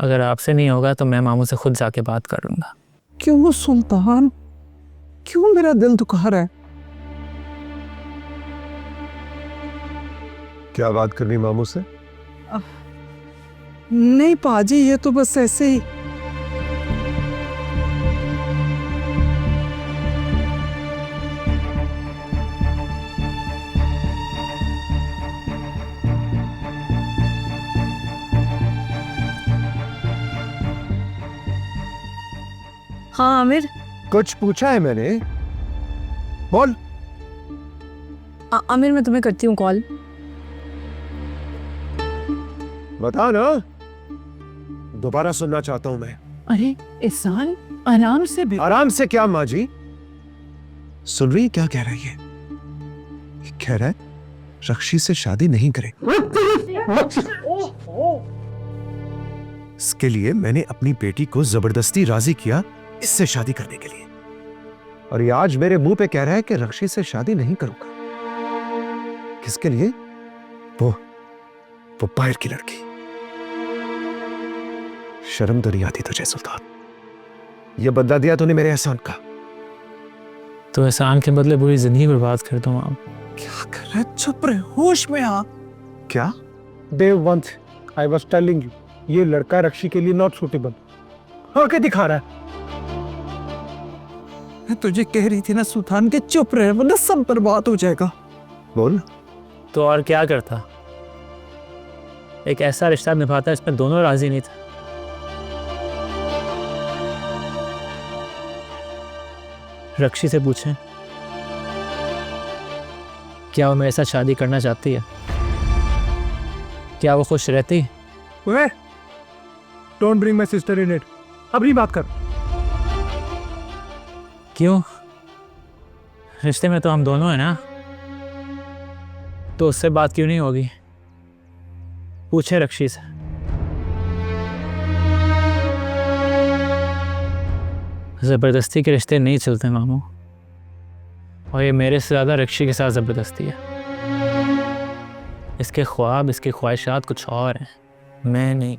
अगर आपसे नहीं होगा तो मैं मामू से खुद जाके बात कर लूँगा। क्यों सुल्तान, क्यों मेरा दिल दुखा रहा है? क्या बात करनी मामू से? नहीं पाजी, ये तो बस ऐसे ही। हाँ आमिर। कुछ पूछा है मैंने? बोल। आमिर मैं तुम्हें करती हूँ कॉल। बता ना, दोबारा सुनना चाहता हूं मैं। अरे एहसान, आराम से भी। आराम से क्या माँ जी? सुन रही है क्या कह रहा है ये? कह रहा है रक्षी से शादी नहीं करे। इसके लिए मैंने अपनी बेटी को जबरदस्ती राजी किया इससे शादी करने के लिए, और ये आज मेरे मुंह पे कह रहा है कि रक्षी से शादी नहीं करूंगा। किसके लिए? वो बाहर की लड़की। शर्म तो नहीं आती तुझे सुल्तान? ये बदला दिया तूने मेरे एहसान का। तो एहसान के बदले पूरी जिंदगी बर्बाद कर दूँ आप। क्या कर रहा है? चुप रहे, होश में आ। क्या? देव वंश, आई वॉज टेलिंग यू, ये लड़का रक्षी के लिए नॉट सूटेबल। हाँ क्या दिखा रहा है? मैं तुझे कह रही थी ना सुल्तान के चुप रहे, वरना सब बर्बाद हो जाएगा। बोल। तो और क्या करता? एक ऐसा रिश्ता निभाता इसमें दोनों राजी नहीं थे। रक्षी से पूछें क्या वो मेरे साथ शादी करना चाहती है? क्या वो खुश रहती? Don't bring my sister in it. अपनी बात कर। क्यों? रिश्ते में तो हम दोनों हैं ना, तो उससे बात क्यों नहीं होगी? पूछे रक्षी से। जबरदस्ती के रिश्ते नहीं चलते मामू, और ये मेरे से ज़्यादा रक्षी के साथ ज़बरदस्ती है। इसके ख्वाब, इसकी ख्वाहिशात कुछ और हैं, मैं नहीं।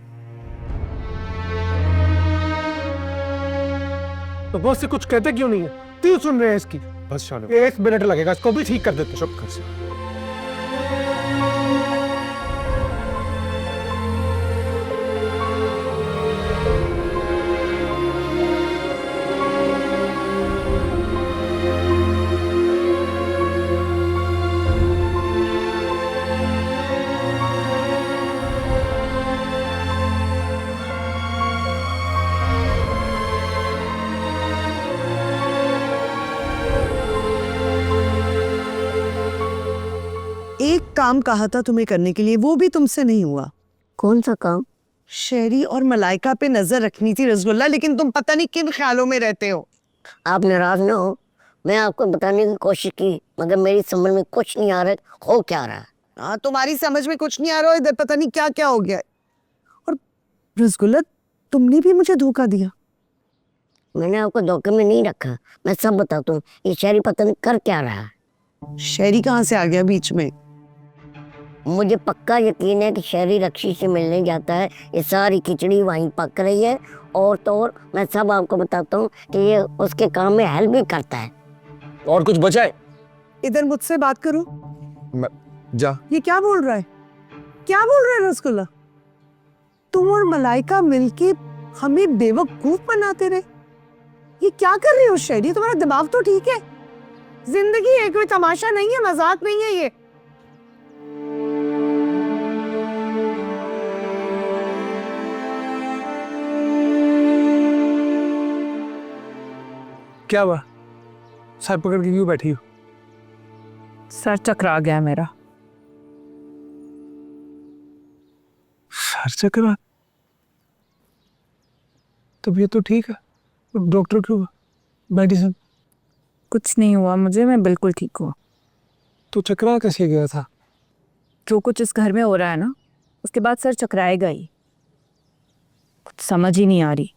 तो बॉस से कुछ कहते क्यों नहीं है? क्यों सुन रहे हैं इसकी? बस शानू, 1 मिनट लगेगा, इसको भी ठीक कर देते। चुप कर से। एक काम कहा था तुम्हें करने के लिए, वो भी तुमसे नहीं हुआ। कौन सा काम? शेरी और मलाइका पे नजर रखनी थी रसगुल्ला, लेकिन तुम पता नहीं किन ख्यालों में रहते हो। आप नाराज न हो, मैं आपको बताने की कोशिश की मगर मेरी समझ में कुछ नहीं आ रहा हो क्या रहा है। हाँ, तुम्हारी समझ में कुछ नहीं आ रहा, इधर पता नहीं क्या क्या हो गया। और रसगुल्ला, तुमने भी मुझे धोखा दिया। मैंने आपको धोखे में नहीं रखा, मैं सब बताता हूँ। ये शहरी पता नहीं कर क्या रहा है। शेरी कहाँ से आ गया बीच में? मुझे पक्का यकीन है कि शहरी रक्षी से मिलने जाता है। ये सारी खिचड़ी वहीं पक रही है, और तो और मैं सब आपको बताता हूँ कि ये उसके काम में हेल्प भी करता है। और कुछ बचा है? इधर मुझसे बात करो। जा। ये क्या बोल रहा है? क्या बोल रहा है रसगुल्ला? तुम और मलाइका मिलके हमें बेवकूफ बनाते रहे। ये क्या कर रहे हो शेरी? तुम्हारा दिमाग तो ठीक है? जिंदगी है, कोई तमाशा नहीं है, मजाक नहीं है ये। क्या हुआ? सर पकड़ के क्यों बैठी हो? सर चकरा गया मेरा। सर चकरा? तबीयत तो ठीक है, डॉक्टर क्यों हुआ? मेडिसिन? कुछ नहीं हुआ मुझे, मैं बिल्कुल ठीक हूँ। तो चकरा कैसे गया था? जो कुछ इस घर में हो रहा है ना, उसके बाद सर चकराएगा ही। कुछ समझ ही नहीं आ रही।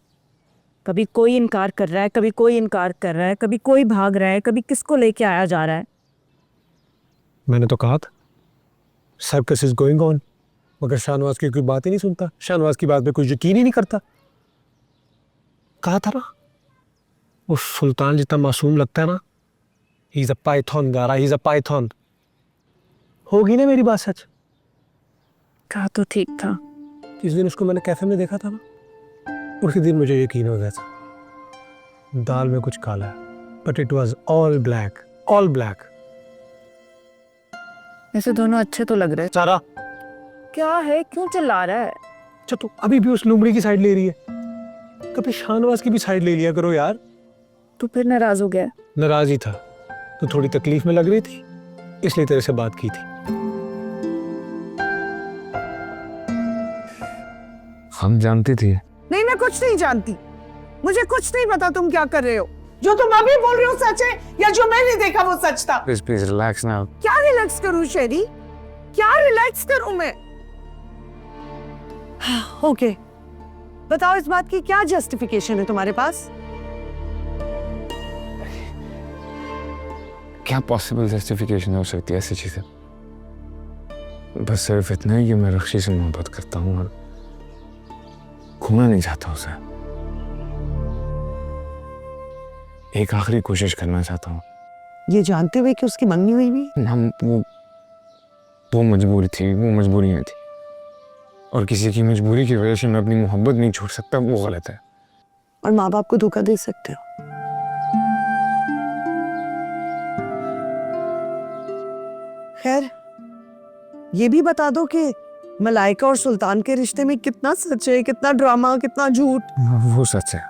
कभी कोई इनकार कर रहा है, कभी कोई इनकार कर रहा है, कभी कोई भाग रहा है, कभी किसको लेके आया जा रहा है। मैंने तो कहा था सर्कस इज गोइंग ऑन, मगर शाहनवाज की कोई बात ही नहीं सुनता, शाहनवाज की बात पे कोई यकीन ही नहीं करता। कहा था ना, वो सुल्तान जितना मासूम लगता है ना, ही इज अ पाइथन गारा, ही इज अ पाइथन। होगी ना मेरी बात सच? कहा तो ठीक था। जिस दिन उसको मैंने कैफे में देखा था ना, उसी दिन मुझे यकीन हो गया था दाल में कुछ काला है, but it was all black, all black. ऐसे दोनों अच्छे तो लग रहे। सारा, क्या है, क्यों चिल्ला रहा है? अच्छा तू अभी भी उस लुमड़ी की साइड ले रही है, कभी शाहनवाज की भी साइड ले लिया करो यार। तू फिर नाराज हो गया? नाराज ही था, तो थोड़ी तकलीफ में लग रही थी, इसलिए तेरे से बात की थी। हम जानती थी। नहीं, मैं कुछ नहीं जानती, मुझे कुछ नहीं पता तुम क्या कर रहे हो। जो तुम अभी बोल रहे हो सच है या जो मैंने देखा वो सच था? Please please relax now. क्या रिलैक्स करूं शेरी, क्या रिलैक्स करूं मैं? ओके, बताओ इस बात की क्या जस्टिफिकेशन है तुम्हारे पास? क्या पॉसिबल जस्टिफिकेशन हो सकती है ऐसी चीजें? बस सिर्फ इतना है कि मैं रक्षी से मोहब्बत करता हूँ और खोना नहीं चाहता उसे। एक आखिरी कोशिश करना चाहता हूँ। ये जानते हुए कि उसकी मंगनी हुई भी? हम वो मजबूरी थी, वो मजबूरियाँ थी, और किसी की मजबूरी की वजह से मैं अपनी मोहब्बत नहीं छोड़ सकता, वो गलत है। और माँ बाप को धोखा दे सकते हो? खैर, ये भी बता दो कि मलाइका और सुल्तान के रिश्ते में कितना सच है, कितना ड्रामा, कितना झूठ? वो सच है।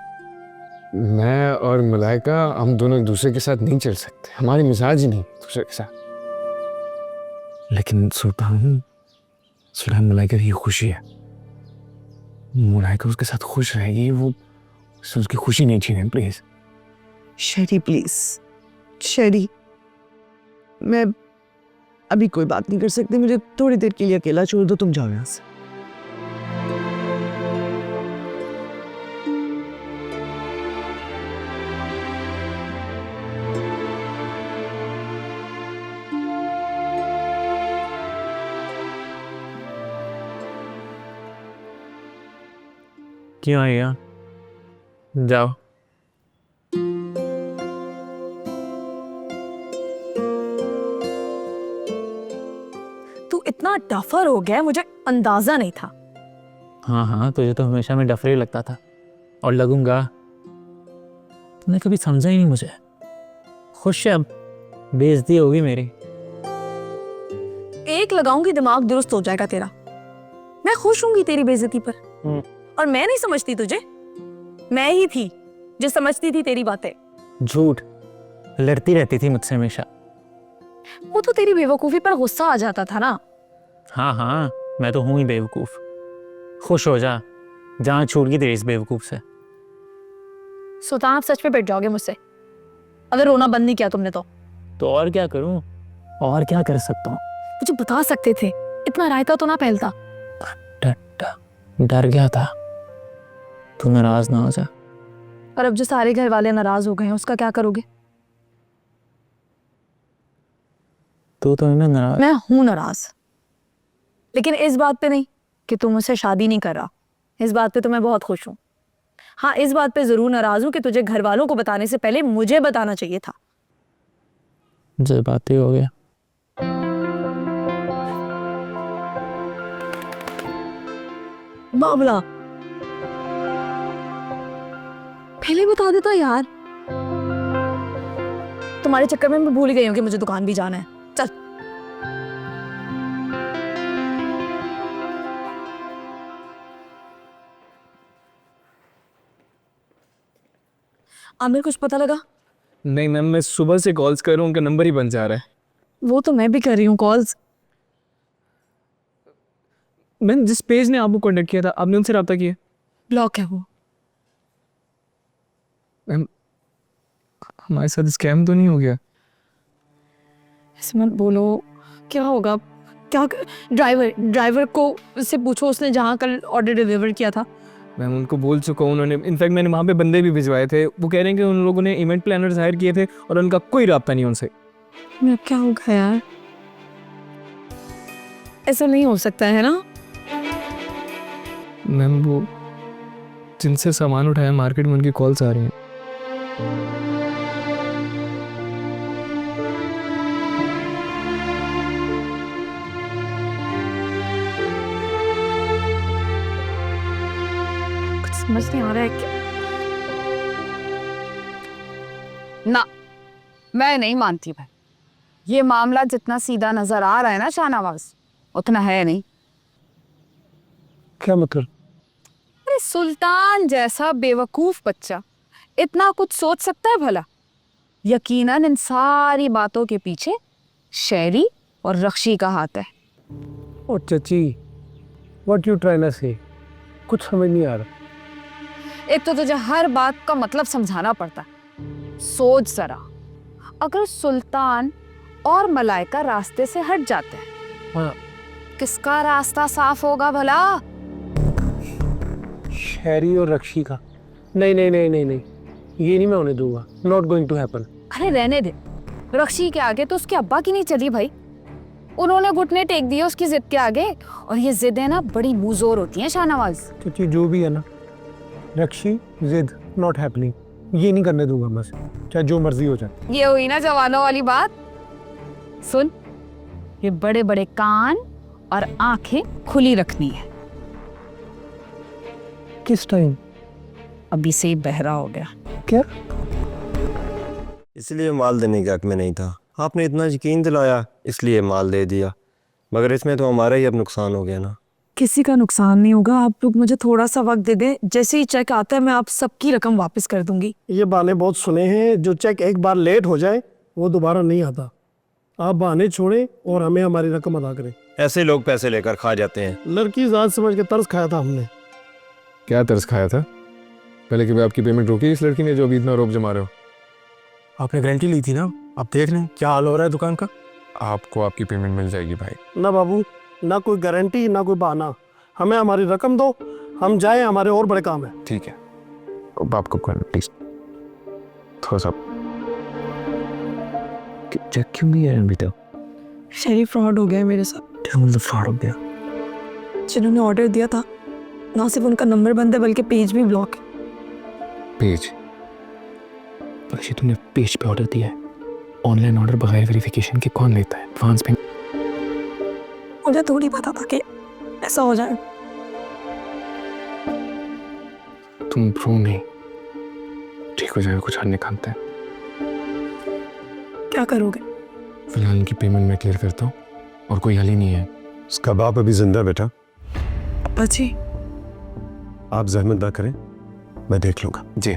मैं और मलाइका, हम दोनों एक दूसरे के साथ नहीं चल सकते, हमारी मिजाज ही नहीं एक दूसरे के साथ। लेकिन सुल्तान मलाइका की खुशी है, मलाइका उसके साथ खुश रहेगी, वो उसकी खुशी नहीं छीने। प्लीज शेरी, प्लीज शेरी, मैं अभी कोई बात नहीं कर सकती, मुझे थोड़ी देर के लिए अकेला छोड़ दो, तुम जाओ यहाँ से। क्यों आई यहाँ? जाओ। तू इतना डफर हो गया, मुझे अंदाजा नहीं था। हाँ, तुझे तो हमेशा मैं डफरी लगता था और लगूंगा। तुमने कभी समझा ही नहीं मुझे। खुश है अब, बेइज्जती होगी मेरी। एक लगाऊंगी दिमाग दुरुस्त हो जाएगा तेरा। मैं खुश होंगी तेरी बेइज्जती पर। और मैं नहीं समझती तुझे, मैं ही थी जो समझती थी तेरी बातें। झूठ, लड़ती रहती थी मुझसे हमेशा। वो तो तेरी बेवकूफी पर गुस्सा आ जाता था ना। हाँ, मैं तो हूं ही बेवकूफ। खुश हो जा, जहाँ छूट गई तेरी इस बेवकूफ से। सुल्तान, आप सच में बैठ जाओगे मुझसे अगर रोना बंद नहीं किया तुमने तो और क्या करूं? और क्या कर सकता हूँ? मुझे बता सकते थे, इतना रायता तो ना फैलता। डर गया था, तू नाराज ना हो जा। और अब जो सारे घर वाले नाराज हो गए हैं उसका क्या करोगे? तू तो नहीं ना नाराज? मैं हूं नाराज, लेकिन इस बात पे नहीं कि तू मुझसे शादी नहीं कर रहा। इस बात पे तो मैं बहुत खुश हूँ। हाँ, इस बात पे जरूर नाराज हूँ कि तुझे घर वालों को बताने से पहले मुझे बताना चाहिए था। जज्बाती हो गया। मामला पहले बता देता यार। तुम्हारे चक्कर में मैं भूल गई हूँ कि मुझे दुकान भी जाना है। चल। आमिर, कुछ पता लगा? नहीं मैम, मैं सुबह से कॉल्स कर रहा हूँ, उनका नंबर ही बंद जा रहा है। वो तो मैं भी कर रही हूँ कॉल्स। मैम, जिस पेज ने आपको कांटेक्ट किया था, आपने उनसे रब्ता किया? ब्लॉक है वो। मैम, हमारे साथ स्कैम तो नहीं हो गया? ऐसे मत बोलो। क्या होगा? क्या ड्राइवर को से पूछो, उसने जहाँ कल ऑर्डर डिलीवर किया था। मैम, उनको बोल चुका हूँ, उन्होंने इनफैक्ट मैंने वहाँ पे बंदे भी भिजवाए थे। वो कह रहे हैं कि उन लोगों ने इवेंट प्लानर्स हायर किए थे और उनका कोई रब्ता नहीं उनसे। मैं क्या होगा यार? ऐसा नहीं हो सकता है ना? मैम वो जिनसे सामान उठाया मार्केट में उनकी कॉल्स आ रही हैं। कुछ समझ नहीं आ रहा है क्या? ना, मैं नहीं मानती भाई। ये मामला जितना सीधा नजर आ रहा है ना शाहनवाज, उतना है नहीं। क्या मतलब? अरे सुल्तान जैसा बेवकूफ बच्चा इतना कुछ सोच सकता है भला? यकीनन इन सारी बातों के पीछे शहरी और रक्षी का हाथ है। ओ चाची, व्हाट यू ट्राइंग टू से? कुछ समझ नहीं आ रहा। एक तो तुझे हर बात का मतलब समझाना पड़ता है। सोच जरा, अगर सुल्तान और मलाइका रास्ते से हट जाते हैं, हाँ, किसका रास्ता साफ होगा भला? शहरी और रक्षी का। नहीं नहीं नहीं नहीं नहीं, ये नहीं मैं होने दूंगा। Not going to happen. अरे रहने दे, रक्षी के आगे तो उसके अब्बा की नहीं चली भाई। उन्होंने घुटने टेक दिए उसकी जिद के आगे, और ये जिदें ना बड़ी मुजोर होती हैं शाहनवाज। चाची जो भी है ना, रक्षी जिद नॉट हैपनिंग, ये नहीं करने दूंगा बस, चाहे जो मर्जी हो जाए। ये हुई ना जवानों वाली बात। सुन, ये बड़े बड़े कान और आंखें खुली रखनी है। किस टाइम? अभी से ही बहरा हो गया। क्या? इसलिए माल देने के हक में नहीं था। आपने इतना यकीन दिलाया इसलिए माल दे दिया, मगर इसमें तो हमारा ही अब नुकसान हो गया ना। किसी का नुकसान नहीं होगा। आप लोग मुझे थोड़ा सा वक्त दे दें, जैसे ही चेक आता है मैं आप सबकी रकम वापस कर दूंगी। ये बहाने बहुत सुने हैं, जो चेक एक बार लेट हो जाए वो दोबारा नहीं आता। आप बहाने छोड़ें और हमें हमारी रकम अदा करें। ऐसे लोग पैसे लेकर खा जाते हैं। लड़की जात समझ के तरस खाया था हमने। क्या तरस खाया था? पहले कभी आपकी पेमेंट रोकी इस लड़की ने जो अभी इतना रोब जमा रहे हो? आपने गारंटी ली थी ना, आप देख रहे हैं क्या हाल हो रहा है दुकान का। आपको आपकी पेमेंट मिल जाएगी भाई। ना बाबू, ना कोई गारंटी ना कोई बहाना, हमें हमारी रकम दो, हम जाए, हमारे और बड़े काम है। ठीक है, अब आपको प्लीज थोड़ा सा चेक क्यों नहीं है अभी तक? शहरी फ्रॉड हो गया है मेरे साथ। क्या मतलब फ्रॉड हो गया? जिन्होंने ऑर्डर दिया था ना सिर्फ उनका नंबर बंद है बल्कि पेज भी ब्लॉक है। पेज? बल्कि तुमने पेज पे ऑर्डर दिया है? ऑनलाइन ऑर्डर बगैर वेरिफिकेशन के कौन लेता है? एडवांस पे मुझे थोड़ी पता था कि ऐसा हो जाए। तुम प्रो नहीं, ठीक हो जाएगा, कुछ हल निकालते हैं। क्या करोगे? फिलहाल इनकी पेमेंट मैं क्लियर करता हूँ और कोई हल ही नहीं है। उसका बाप अभी जिंदा है बेटा, अब्बा जी। आप जहमत ना करें, मैं देख लूंगा। जी।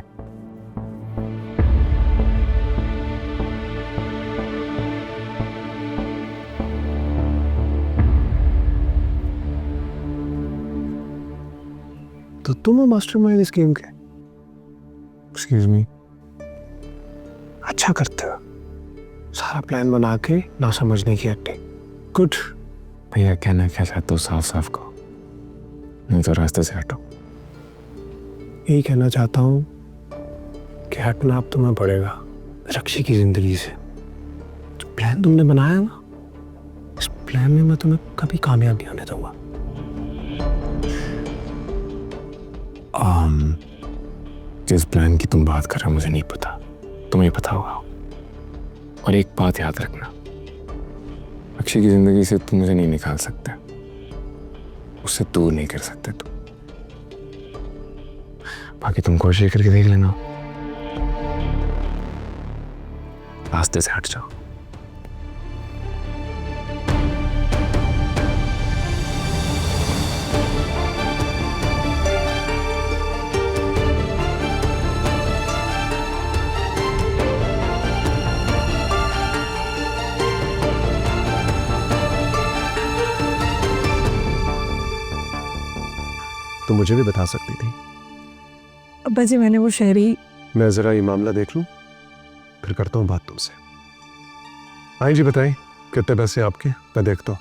तो तुम मास्टरमाइंड इस गेम के? Excuse me? अच्छा करते हो, सारा प्लान बना के ना समझने की एक्टिंग। गुड। भैया कहना क्या चाहते हो साफ साफ कहो, नहीं तो रास्ते से हटो। यही कहना चाहता हूँ कि हटना अब तुम्हें पड़ेगा रक्षी की जिंदगी से। जो प्लान तुमने बनाया ना, इस प्लान में मैं तुम्हें कभी कामयाब नहीं होने दूंगा। जिस प्लान की तुम बात कर रहे हो मुझे नहीं पता, तुम्हें पता होगा। और एक बात याद रखना, अक्षय की जिंदगी से तुम मुझे नहीं निकाल सकते, उससे दूर नहीं कर सकते तुम। बाकी तुम कोशिश करके देख लेना, रास्ते से हट जाओ। तो मुझे भी बता सकती थी। अब्बा जी मैंने वो शहरी। मैं जरा ये मामला देख लूं, फिर करता हूँ बात तुमसे। आई जी बताइए, कितने पैसे आपके? मैं देखता हूँ।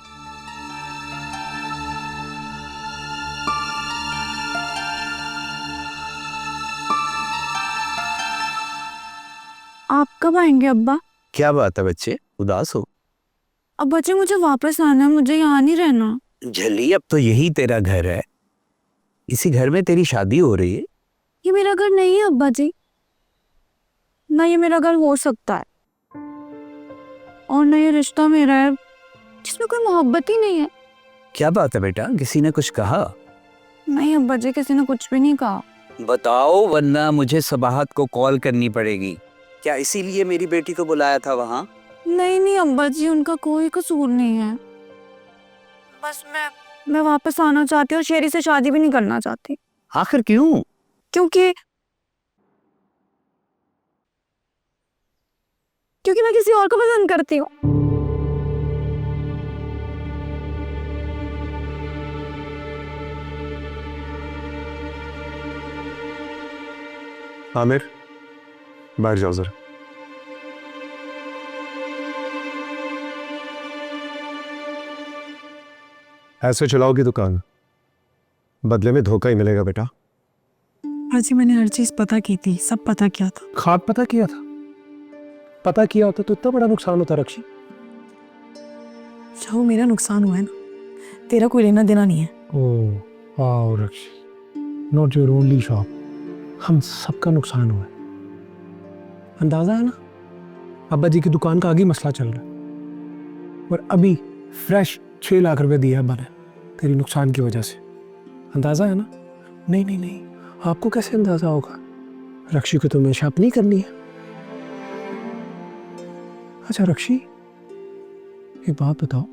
आप कब आएंगे अब्बा? क्या बात है बच्चे, उदास हो? अब्बा जी मुझे वापस आना है, मुझे यहाँ नहीं रहना। झली अब तो यही तेरा घर है, इसी घर में तेरी शादी हो रही है। ये मेरा घर नहीं है अब्बा जी, ना ये मेरा घर हो सकता है, और ना ये रिश्ता मेरा है जिसमें कोई मोहब्बत ही नहीं है। क्या बात है बेटा, किसी ने कुछ कहा? नहीं अब्बा जी, किसी ने कुछ भी नहीं कहा। बताओ, वरना मुझे सबाहत को कॉल करनी पड़ेगी। क्या इसीलिए मेरी बेटी को बुलाया था वहाँ? नहीं नहीं अब्बा जी, उनका कोई कसूर नहीं है। बस मैं वापस आना चाहती हूँ और शेरी से शादी भी नहीं करना चाहती। आखिर क्यों? क्योंकि मैं किसी और को पसंद करती हूँ। आमिर, बैठ जाओ जरा। ऐसे चलाओगी दुकान, बदले में धोखा ही मिलेगा बेटा। जी मैंने हर चीज पता की थी, सब पता किया था। खाद पता किया था? पता किया होता तो इतना बड़ा नुकसान होता रक्षी। वो मेरा नुकसान हुआ है ना, तेरा कोई लेना देना नहीं है। Oh wow Rakshi, not your only shop, हम सबका नुकसान हुआ है। अंदाजा है ना, अब्बा जी की दुकान का आगे मसला चल रहा है, और अभी फ्रेश 6 लाख रुपए दिया अब्बा ने तेरी नुकसान की वजह से। अंदाजा है ना? नहीं नहीं नहीं, आपको कैसे अंदाजा होगा? रक्षी को तो हमेशा अपनी करनी है। अच्छा रक्षी, एक बात बताओ,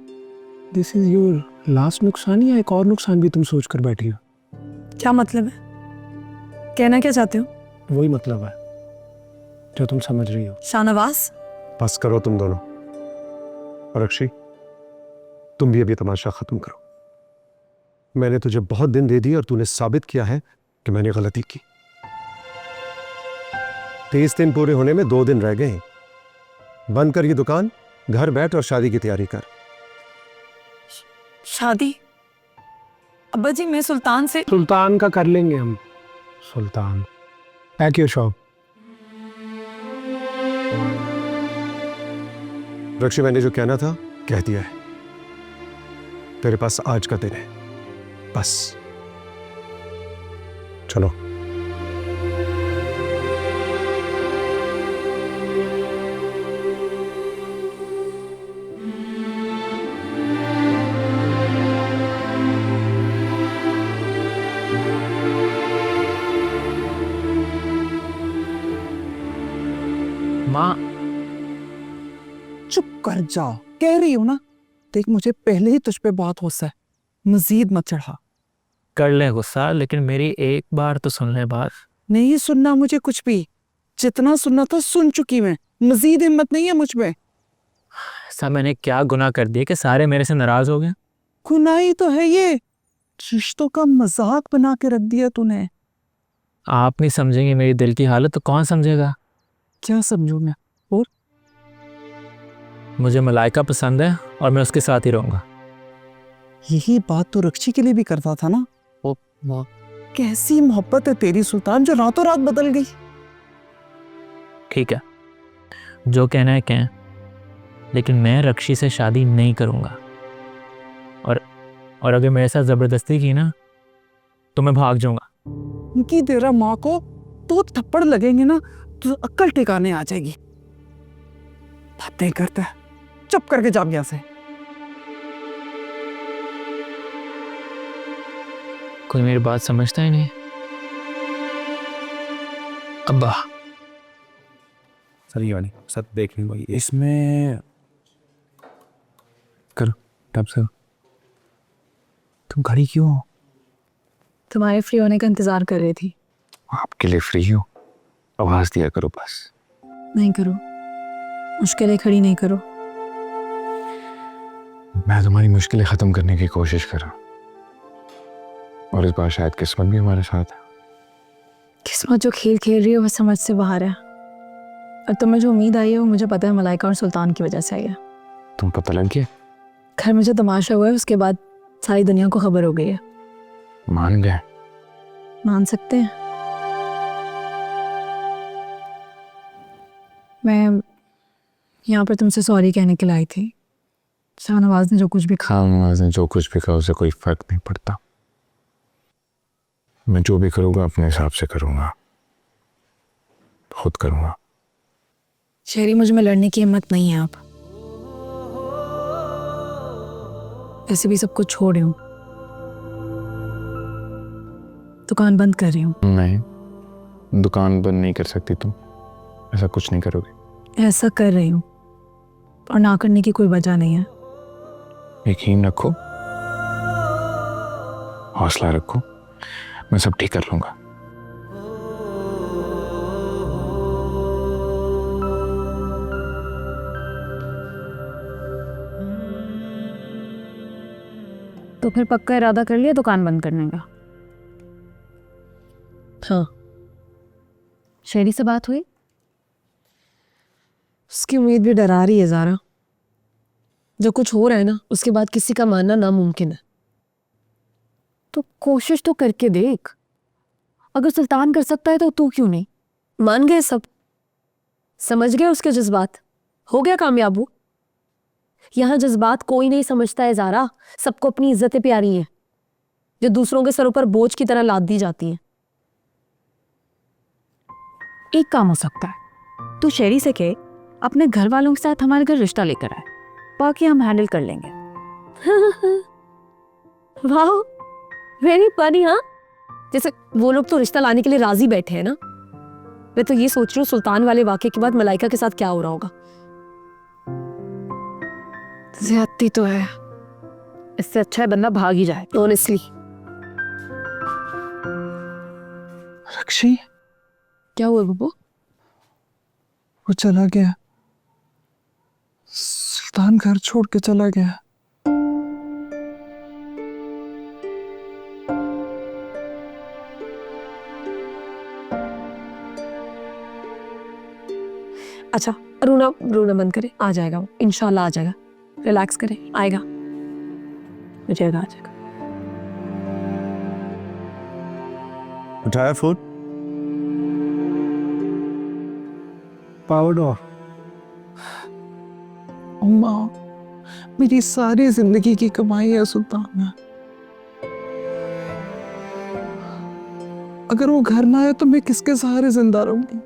दिस इज योर लास्ट नुकसान या एक और नुकसान भी तुम सोच कर बैठी हो? क्या मतलब है? कहना क्या चाहते हो? वही मतलब है जो तुम समझ रही हो। शाहनवाज, बस करो तुम दोनों। और अक्षी, तुम भी अभी तमाशा खत्म करो। मैंने तुझे बहुत दिन दे दिए और तूने साबित किया है कि मैंने गलती की। 30 दिन पूरे होने में 2 दिन रह गए। बंद कर ये दुकान, घर बैठ और शादी की तैयारी कर। शादी? अब्बा जी मैं सुल्तान से। सुल्तान का कर लेंगे हम। सुल्तान, पैक योर शॉप। रक्षी, मैंने जो कहना था कह दिया है। तेरे पास आज का दिन है, बस चलो। माँ, चुप कर जा, कह रही हूं ना। देख, मुझे पहले ही तुझ पे बहुत गुस्सा है, मजीद मत चढ़ा। कर ले गुस्सा, लेकिन मेरी एक बार तो सुन ले बात। नहीं सुनना मुझे कुछ भी, जितना सुनना था सुन चुकी मैं, मजीद हिम्मत नहीं है मुझ में। सब मैंने क्या गुनाह कर दिया कि सारे मेरे से नाराज हो गए? गुनाह ही तो है ये, रिश्तों का मजाक बना के रख दिया तूने। आप नहीं समझेंगे मेरी दिल की हालत तो कौन समझेगा? क्या समझूं मैं? और मुझे मलाइका पसंद है और मैं उसके साथ ही रहूंगा। यही बात तो रक्षी के लिए भी करता था ना। वो कैसी मोहब्बत है तेरी सुल्तान, जो रातों रात बदल गई। ठीक है, जो कहना है कहें, लेकिन मैं रक्षी से शादी नहीं करूंगा। और अगर मेरे साथ जबरदस्ती की ना तो मैं भाग जाऊंगा। उनकी तेरा माँ को 2 थप्पड़ लगेंगे ना तो अक्ल ठिकाने आ जाएगी। बात नहीं करता, चुप करके जा यहाँ से। कोई मेरी बात समझता ही नहीं। अब्बा, सर ये वाली सब देख लेंगे, इसमें करो टब से। तुम खड़ी क्यों हो? तुम्हारे फ्री होने का इंतजार कर रही थी। आपके लिए फ्री हो, आवाज दिया करो बस। नहीं करो, मुश्किलें खड़ी नहीं करो। मैं तुम्हारी मुश्किलें खत्म करने की कोशिश कर रहा हूँ, और इस बार शायद किस्मत भी हमारे साथ है। किस्मत जो खेल खेल रही है वो समझ से बाहर है, और तुम्हें जो उम्मीद आई है वो मुझे पता है मलाइका और सुल्तान की वजह से आई है। तुम पता लग गया? घर में जो तमाशा हुआ है उसके बाद सारी दुनिया को खबर हो गई है। मान गए? मान सकते हैं। मैं यहाँ पर तुमसे सॉरी कहने के लिए आई थी। शाहनवाज ने जो कुछ भी खामनवाज ने जो कुछ भी कहा उसे कोई फर्क नहीं पड़ता। मैं जो भी करूँगा अपने हिसाब से करूँगा, खुद करूँगा। शेरी, मुझ में लड़ने की हिम्मत नहीं है। आप ऐसे भी सब कुछ छोड़ रही हूँ, दुकान बंद कर रही हूँ। नहीं, दुकान बंद नहीं कर सकती तुम, ऐसा कुछ नहीं करोगे। ऐसा कर रही हूँ और ना करने की कोई वजह नहीं है। यकीन रखो, हौसला रखो, मैं सब ठीक कर लूंगा। तो फिर पक्का इरादा कर लिया दुकान बंद करने का? हाँ। शेरी से बात हुई? उसकी उम्मीद भी डरा रही है ज़ारा। जो कुछ हो रहा है ना, उसके बाद किसी का मानना नामुमकिन है। तो कोशिश तो करके देख, अगर सुल्तान कर सकता है तो तू क्यों नहीं? मान गए सब, समझ गए उसके जज्बात, हो गया कामयाब वो। यहाँ जज्बात कोई नहीं समझता है ज़ारा, सबको अपनी इज्जतें प्यारी हैं जो दूसरों के सरों पर बोझ की तरह लाद दी जाती हैं। एक काम हो सकता है, तू शेरी से कहे अपने घर वालों के साथ हमारे घर रिश्ता लेकर आए, बाकी हम हैंडल कर लेंगे। वाह, वेरी फनी। हाँ, जैसे वो लोग तो रिश्ता लाने के लिए राजी बैठे हैं ना। मैं तो ये सोच रही हूँ सुल्तान वाले वाक़े के बाद मलाइका के साथ क्या हो रहा होगा। ज्यादती तो है, इससे अच्छा है बंदा भाग ही जाए। ऑनेस्टली। रक्षी, क्या हुआ बब्बू? वो चला गया, सुल्तान घर छोड़ के चला गया। अच्छा, रोना रोना बंद करे, आ जाएगा वो, इंशाल्लाह आ जाएगा। रिलैक्स करे, आएगा, आ जाएगा। उठाया फोन? Power of. अम्मा, मेरी सारी जिंदगी की कमाई है सुल्तान है। अगर वो घर ना आए तो मैं किसके सहारे जिंदा रहूंगी?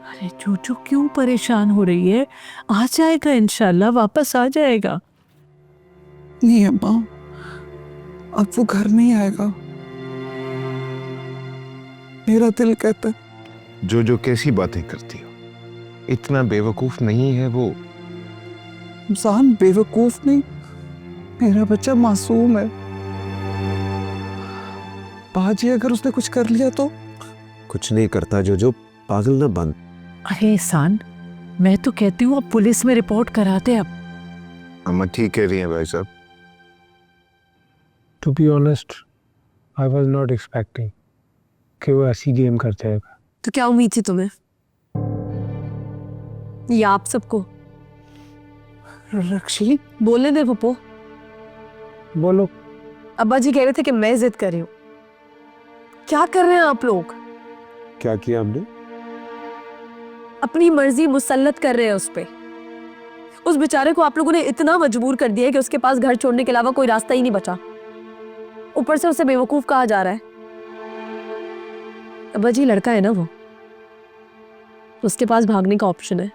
अरे चूचू, क्यों परेशान हो रही है? आ जाएगा इंशाल्लाह, वापस आ जाएगा। नहीं अम्मा, अब वो घर नहीं आएगा। मेरा दिल कहता है। जो कैसी बातें करती हो, इतना बेवकूफ नहीं है वो। इंसान बेवकूफ नहीं, मेरा बच्चा मासूम है। बाजी अगर उसने कुछ कर लिया तो? कुछ नहीं करता जो पागल ना बन। अरे एहसान, मैं तो कहती हूँ अब पुलिस में रिपोर्ट कराते। अब अम्मा ठीक कह रही हैं भाई साहब। To be honest, I was not expecting कि वो ऐसी गेम कर जाएगा। तो क्या उम्मीद थी तुम्हें? ये आप सबको। रक्षी, बोलने दे पप्पू। बोलो। अब्बा जी कह रहे थे कि मैं जिद कर रही हूँ। क्या कर रहे हैं आप लोग? क्या किया हमने? अपनी मर्जी मुसल्लत कर रहे हैं उस पे। उस बेचारे को आप लोगों ने इतना मजबूर कर दिया है कि उसके पास घर छोड़ने के अलावा कोई रास्ता ही नहीं बचा। ऊपर से उसे बेवकूफ कहा जा रहा है। अब्बा जी, लड़का है ना वो, उसके पास भागने का ऑप्शन है।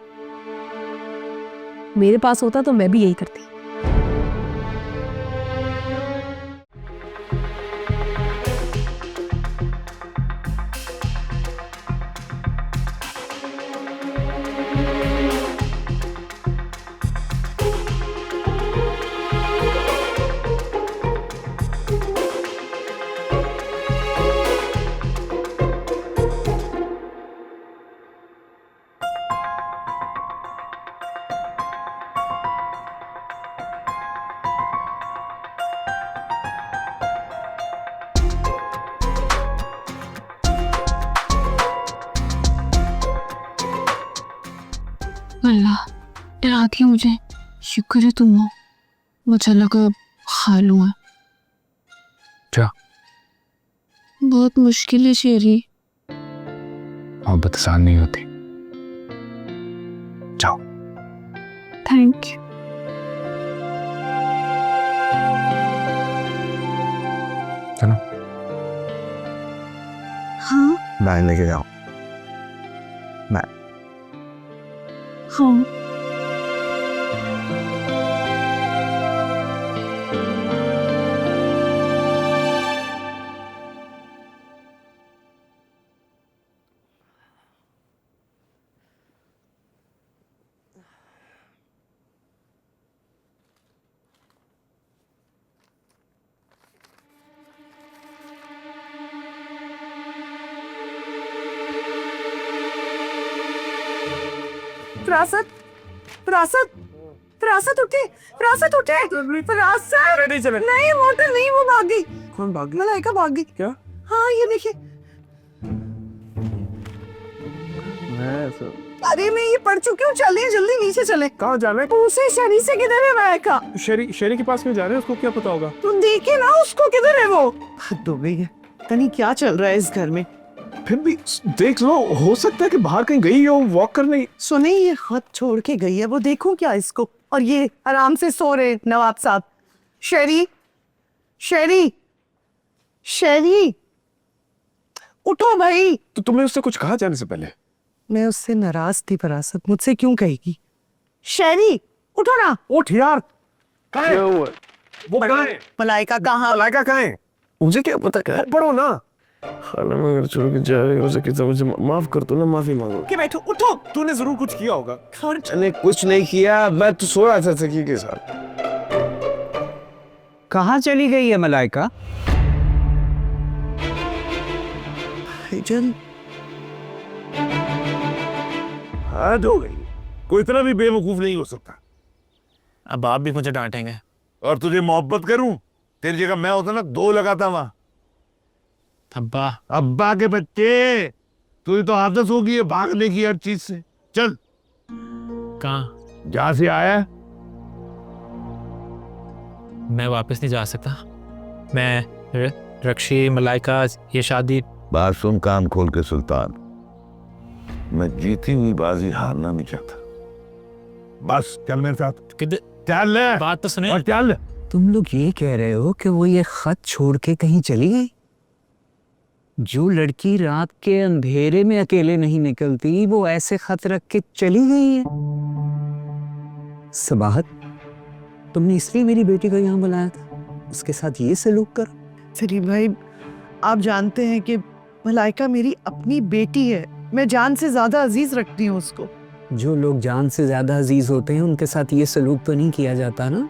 मेरे पास होता तो मैं भी यही करती। अल्लाह, डरा दिया मुझे। शुक्र है तुम हो, मुझे लगा खालू है। क्या? बहुत मुश्किल है शेरी। मोहब्बत आसान नहीं होती। जाओ। Thank you. चलो। हाँ मैं लेके जाऊँ? हाँ फरासत फरासत फरासत उठे, फरासत उठे, फरासत नहीं चले। नहीं मोटर नहीं, वो भाग गई। कौन भाग गई? मलाइका भाग गई। क्या? हाँ ये देखिए। अरे मैं ये पढ़ चुकी हूँ, चलिए जल्दी नीचे चले। कहाँ जाना है? उसे शरी से किधर है मलाइका? शेरी के पास क्यों जा रहे हैं? उसको क्या पता होगा? तुम देखे ना उसको, किधर है वो? हद हो गई है, तनी क्या चल रहा है इस घर में। फिर भी देख लो, हो सकता है कि बाहर कहीं गई हो वॉक करने। सुने ये खत छोड़ के गई है, वो देखो क्या इसको। और ये आराम से सो रहे नवाब साहब। शेरी, शेरी, शेरी, उठो भाई। तो तुमने उससे कुछ कहा जाने से पहले? मैं उससे नाराज थी फरासत, मुझसे क्यों कहेगी? शेरी उठो ना। उठ यार। कहाँ है? वो कहाँ है? मलाइका कहाँ? मलाइका कहाँ है? मुझे क्या पता, क्या पढ़ो ना। खाना में अगर छोड़ के जा रही हो सके तो मुझे माफ कर दो ना, माफी मांगो। के बैठो, उठो। तूने जरूर कुछ किया होगा। मैंने कुछ नहीं किया, मैं तो सोया था सखी के साथ। कहाँ चली गई है मलाइका? भाईजान हद हो गई, कोई इतना भी बेवकूफ नहीं हो सकता। अब आप भी मुझे डांटेंगे। और तुझे मोहब्बत करूं, तेरी जगह मैं होता ना 2 लगाता वहां। अब्बा, अब्बा के बच्चे, तुझे तो आदत होगी है भागने की हर चीज से। चल कहाँ? जहां से आया। मैं वापस नहीं जा सकता। मैं रक्षी, मलाइका, ये शादी। बात सुन कान खोल के सुल्तान, मैं जीती हुई बाजी हारना नहीं चाहता। बस चल मेरे साथ। किधर? चल ले। बात तो सुने। और चल। तुम लोग ये कह रहे हो कि वो ये खत छोड़ के कहीं चली गई? जो लड़की रात के अंधेरे में अकेले नहीं निकलती, वो ऐसे खत रख के चली गई है। सबाहत, तुमने इसलिए मेरी बेटी को यहाँ बुलाया था, उसके साथ ये सलूक कर? सलीम भाई, आप जानते हैं कि मलाइका मेरी अपनी बेटी है, मैं जान से ज्यादा अजीज रखती हूँ उसको। जो लोग जान से ज्यादा अजीज होते हैं उनके साथ ये सलूक तो नहीं किया जाता ना।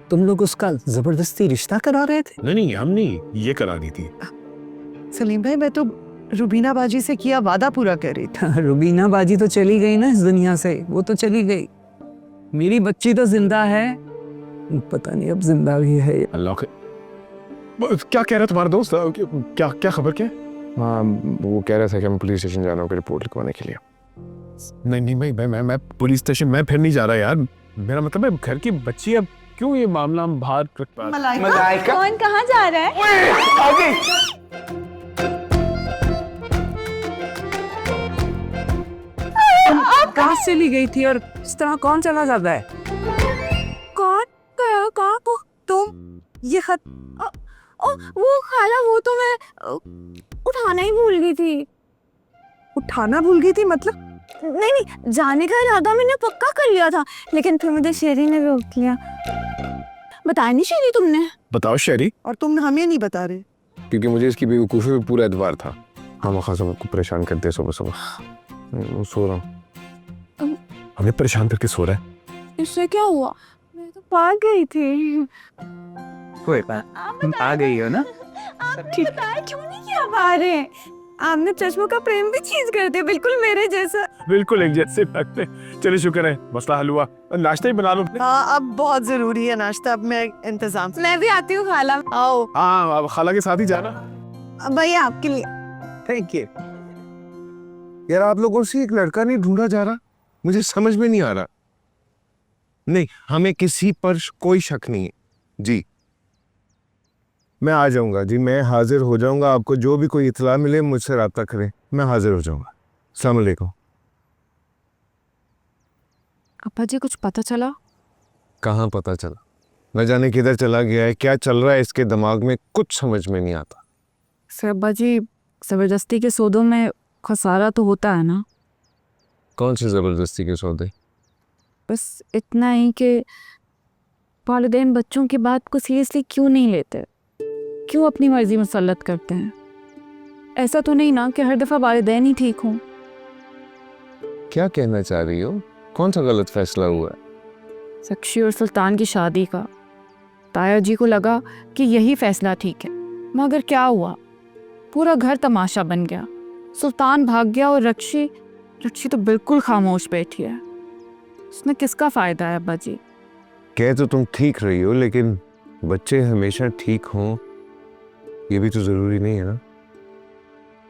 तुम लोग उसका जबरदस्ती रिश्ता करा रहे थे? नहीं, हम नहीं, ये करा दी थी। सलीम भाई, मैं तो रुबीना बाजी से किया वादा पूरा कर रही थी। रुबीना बाजी तो चली गई ना इस दुनिया से, वो तो चली गई। मेरी बच्ची तो जिंदा है, पता नहीं अब जिंदा भी है। अल्लाह के, क्या कह रहा तुम्हारा दोस्त? क्या क्या खबर क्या? हाँ, वो कह रहा था कि मैं पुलिस स्टेशन जाना होगा रिपोर्ट लिखवाने के लिए। नहीं भाई, मैं पुलिस स्टेशन में फिर नहीं जा रहा यार। मेरा मतलब है घर की बच्ची, अब क्यों ये मामला हम बाहर रख पा रहे? मलाइका कौन कहाँ जा रहा है? कहाँ चली गई थी और इस तरह कौन चला जाता है? कौन गया? कहाँ? तुम? ये खत? वो खाला, वो तो मैं उठाना ही भूल गई थी। उठाना भूल गई थी मतलब? नहीं, जाने का इरादा मैंने पक्का कर लिया था, लेकिन फिर मुझे शेरी ने रोक लिया। बताया नहीं शेरी तुमने? बताओ शेरी। और तुम हमें नहीं बता रहे? क्योंकि मुझे इसकी बेवकूफ़ी पे पूरा एतबार था। हम खासा को परेशान करते सुबह सुबह। सो रहा हूँ। हमें परेशान करके सो रहा है? इससे क्या हुआ? मैं तो भाग गई थी। कोई बात, तुम आ गई हो ना? आपने बताया क्यों नहीं कि आप आ रहे हैं? आपने चश्मों का प्रेम भी चीज कर दिया, बिल्कुल मेरे जैसा। बिल्कुल एक जैसे लगते। चलिए शुक्र है, मसला हल हुआ। नाश्ता ही बना लो। हाँ, अब बहुत जरूरी है नाश्ता, अब मैं इंतजाम। मैं भी आती हूँ खाला। आओ। हाँ, अब खाला के साथ ही जाना। अब भैया आपके लिए। Thank you. यार आप लोगों से एक लड़का नहीं ढूंढा जा रहा? मुझे समझ में नहीं आ रहा। नहीं, हमें किसी पर कोई शक नहीं है जी। मैं आ जाऊंगा जी, मैं हाजिर हो जाऊंगा। आपको जो भी कोई इतला मिले मुझसे राब्ता करें, मैं हाजिर हो जाऊंगा। अस्सलाम वालेकुम। अप्पा जी कुछ पता चला? कहाँ पता चला? न जाने किधर चला गया है, क्या चल रहा है इसके दिमाग में, कुछ समझ में नहीं आता। सर अब्बा जी, ज़बरदस्ती के सौदों में खसारा तो होता है ना। कौन सी ज़बरदस्ती के सौदे? बस इतना ही कि वालिदैन बच्चों की बात को सीरियसली क्यों नहीं लेते, क्यों अपनी मर्जी मुसल्लत करते हैं। ऐसा तो नहीं ना कि हर दफ़ा वालिदैन ही ठीक हों। क्या कहना चाह रही हो? कौन सा गलत फैसला हुआ है? रक्षी और सुल्तान की शादी का ताया जी को लगा कि यही फैसला ठीक है, मगर क्या हुआ, पूरा घर तमाशा बन गया। सुल्तान भाग गया और रक्षी तो बिल्कुल खामोश बैठी है। उसमें किसका फ़ायदा है अब्बा जी? कह तो तुम ठीक रही हो, लेकिन बच्चे हमेशा ठीक हों ये भी तो ज़रूरी नहीं है ना।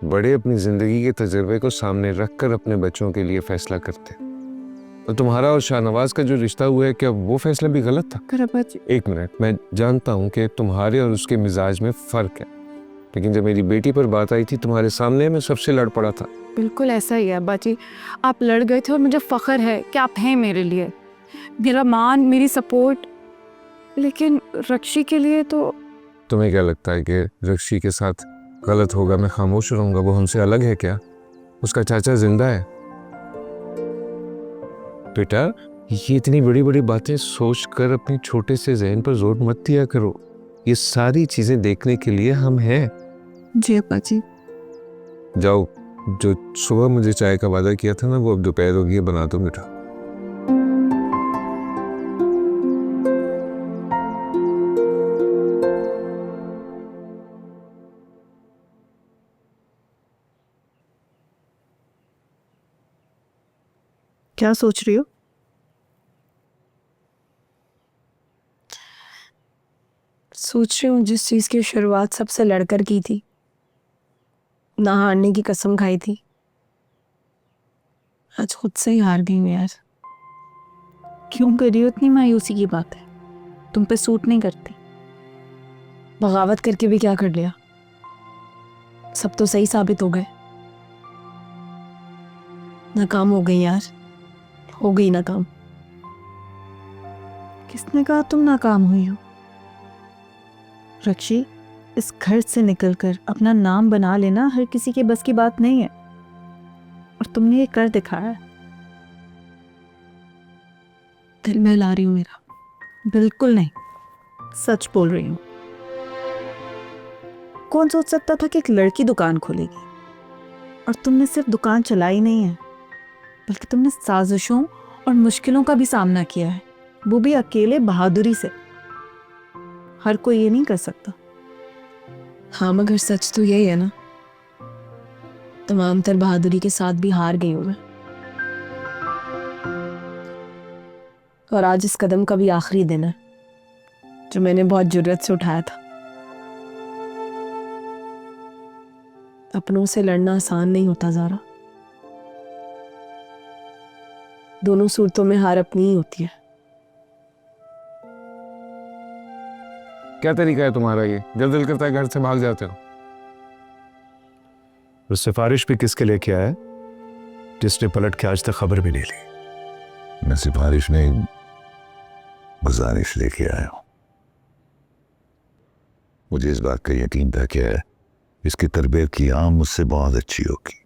बड़े अपनी ज़िंदगी के तजुर्बे को सामने रखकर अपने बच्चों के लिए फ़ैसला करते हैं। और तुम्हारा और शाहनवाज का जो रिश्ता हुआ है, क्या वो फैसला भी गलत था? अब्बा जी, एक मिनट, मैं जानता हूँ कि तुम्हारे और उसके मिजाज में फ़र्क है, लेकिन जब मेरी बेटी पर बात आई थी तुम्हारे सामने, मैं सबसे लड़ पड़ा था। बिल्कुल ऐसा ही है अब्बा जी। आप लड़ गए थे और मुझे फ़ख्र है कि आप हैं मेरे लिए, मेरा मान, मेरी सपोर्ट। लेकिन रक्षी के लिए तो तुम्हें क्या लगता है कि रक्षी के साथ गलत होगा, मैं खामोश रहूँगा? वो हमसे अलग है क्या? उसका चाचा जिंदा है। बेटा, ये इतनी बड़ी बड़ी बातें सोचकर अपनी छोटे से जहन पर जोर मत दिया करो। ये सारी चीज़ें देखने के लिए हम हैं। जी अब्बा जी। जाओ, जो सुबह मुझे चाय का वादा किया था ना, वो अब दोपहर हो गई, बना दो बेटा। क्या सोच रही हो? सोच रही हूँ जिस चीज़ की शुरुआत सबसे लड़कर की थी, ना हारने की कसम खाई थी, आज खुद से ही हार गई हूँ यार। क्यों कर रही हो इतनी मायूसी की बात है? तुम पे सूट नहीं करती। बगावत करके भी क्या कर लिया? सब तो सही साबित हो गए। नाकाम हो गई यार, हो गई नाकाम। किसने कहा तुम नाकाम हुई हो? रक्षी, इस घर से निकलकर अपना नाम बना लेना हर किसी के बस की बात नहीं है, और तुमने ये कर दिखाया है। दिल में ला रही हूं मेरा? बिल्कुल नहीं, सच बोल रही हूं। कौन सोच सकता था कि एक लड़की दुकान खोलेगी, और तुमने सिर्फ दुकान चलाई नहीं है, बल्कि तुमने साजिशों और मुश्किलों का भी सामना किया है, वो भी अकेले बहादुरी से। हर कोई ये नहीं कर सकता। हाँ, मगर सच तो यही है ना, तमाम तर बहादुरी के साथ भी हार गई हूं मैं। और आज इस कदम का भी आखिरी दिन है जो मैंने बहुत जुर्रत से उठाया था। अपनों से लड़ना आसान नहीं होता ज़ारा। दोनों सूरतों में हार अपनी ही होती है। क्या तरीका है तुम्हारा ये? जब दिल करता है घर से भाग जाते हो। वो सिफारिश भी किसके लेके आया जिसने पलट के आज तक खबर भी नहीं ली? मैं सिफारिश नहीं, गुजारिश लेके आया हूं। मुझे इस बात का यकीन था कि इसकी तरबियत की आम मुझसे बहुत अच्छी होगी।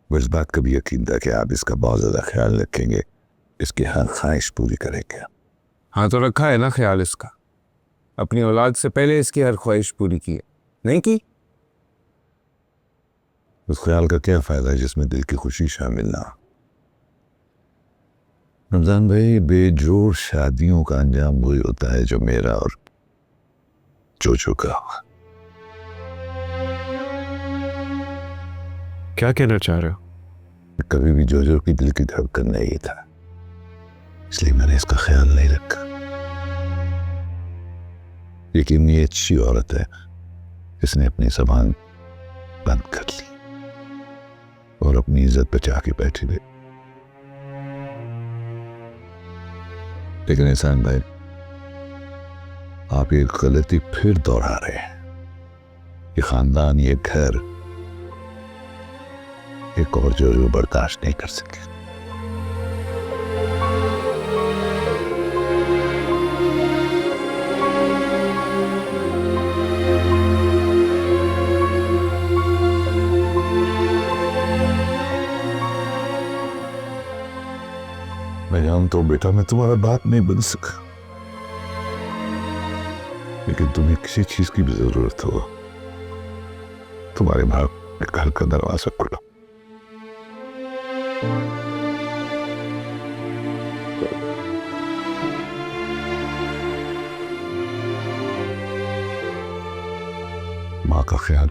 वो इस बात का भी यकीन था कि आप इसका बहुत ज़्यादा ख्याल रखेंगे, इसकी हर ख्वाहिश पूरी करेंगे। हाँ, तो रखा है ना ख्याल इसका। अपनी औलाद से पहले इसकी हर ख्वाहिश पूरी की है, नहीं की? उस ख्याल का क्या फ़ायदा है जिसमें दिल की खुशी शामिल ना हो? रमज़ान भाई, बेजोड़ शादियों का अंजाम वही होता है जो मेरा और चोचो का हुआ। क्या कहना चाह रहे हो? कभी भी जोजो की दिल की धड़कन नहीं था, इसलिए मैंने इसका ख्याल नहीं रखा। लेकिन ये अच्छी औरत है, इसने अपनी ज़बान बंद कर ली और अपनी इज्जत बचा के बैठी रही। लेकिन एहसान भाई, आप एक गलती फिर दोहरा रहे हैं। ये खानदान, ये घर एक और जो बर्दाश्त नहीं कर सके। जानता हूं बेटा, मैं तुम्हारा बाप नहीं बन सका, लेकिन तुम्हें किसी चीज की भी जरूरत हो, तुम्हारे बाप के घर का दरवाजा खोलो। माँ का ख्याल